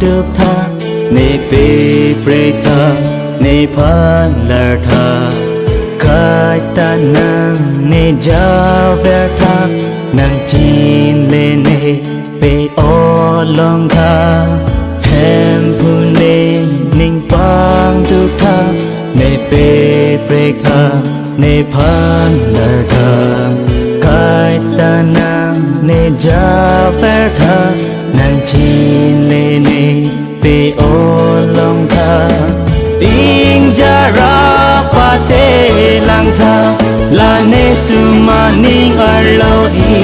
ดุกทาในเปเปรทาในพันลาทาคายตานังในจาเวทานังจีนเลเนเปโอลองทาแฮมพูเลนิ่งปังดุกทาในเปเปรทาในพันลาทาคายตานังในจาเวทานังจีนเลเนเปโอลองทาอิงจาราปาเตลังทาลาเนตุมานิงอาโลอิ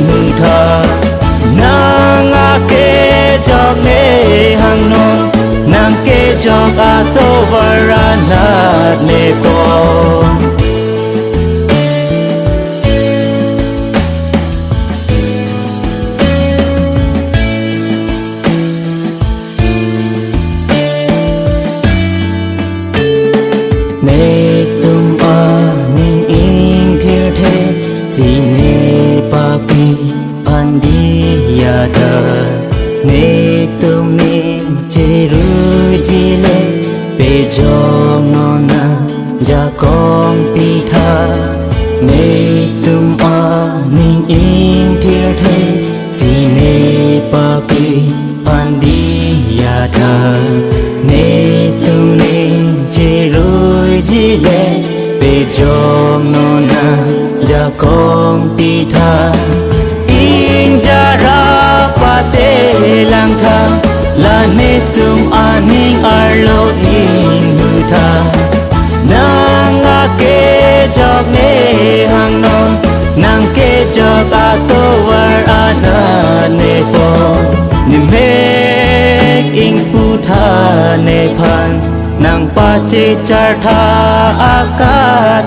หุทานางอาเกจอกเนหังนนนางเกจอกอาโตวารานาเนโกเนตุมอานิงอิงเทเทสีเนปาปีพันดียาดาเนตุมนิงเจรุจิเลเปจองนอนาจากองปีทาเนตุมอานิงอิงเทเทสีเนปาปีพันดียาดาเนตุมนิงเจรุจิเลเปจองนอนาจากองปีทาอิงจาราปาเตลังทาลาเนตุมอานิงอาโลอิงหุทานางอาเกจอกเนหังนนนางเกจอกอาโตวารานาเนโปนิเมกิงปูทาเนพันนางปาเจจาทาอากา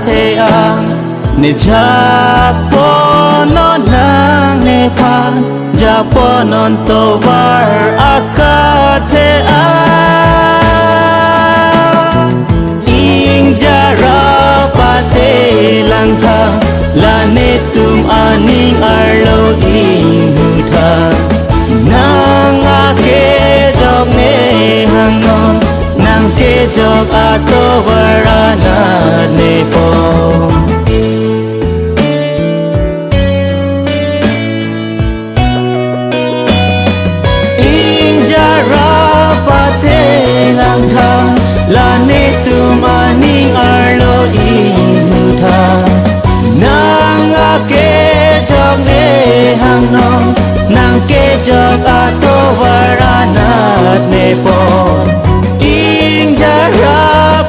เทอังเนจาปอนนางเนพันจาปอนนโตวาร์อากาเทอังอิงจาราปาเตลังทาลาเนตุมอานิงอาโลอิงหุทานางอาเกจอกเนหังนนนางเกจอกอาโตวารานาเนโปอิงจาราปาเตลังทาลาเนตุมานิงอาโลอิงหุทานางอาเกจอกเนหังนนนางเกจอกอาโตวารานาเนโปอิงจารา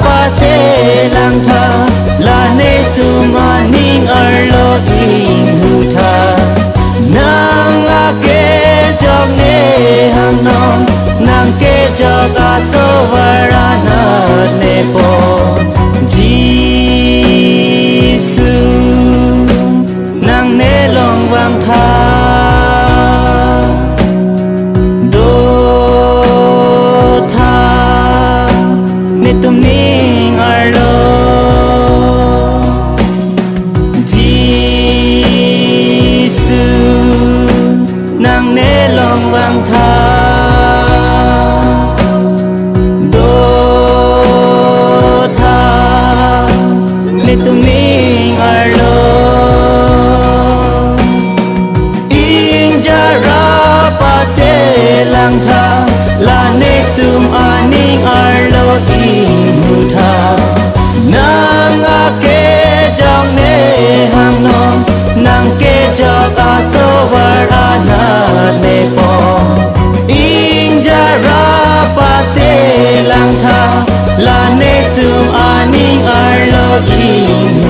ปาเตลังทาลาเนตุมานิงอาโลอิงหุทานางอาเกจอกเนหังนนนางเกจอกอาโตวารานาเนโปจีสุนางเนลองวังทาโดทาเนตุมนิงอาโลจีสุนางเนลองวังทาโดทาเนตุมนิงอาโลอิงจาราปาเตลังทาลาเนตุมอานิงอาโลอิงหุทานางอาเกจอกเนหังนนนางเกจอกอาโตวารานาเนโปอิงจาราปาเตลังทาลาเนตุมอานิงอาโลอิงหุ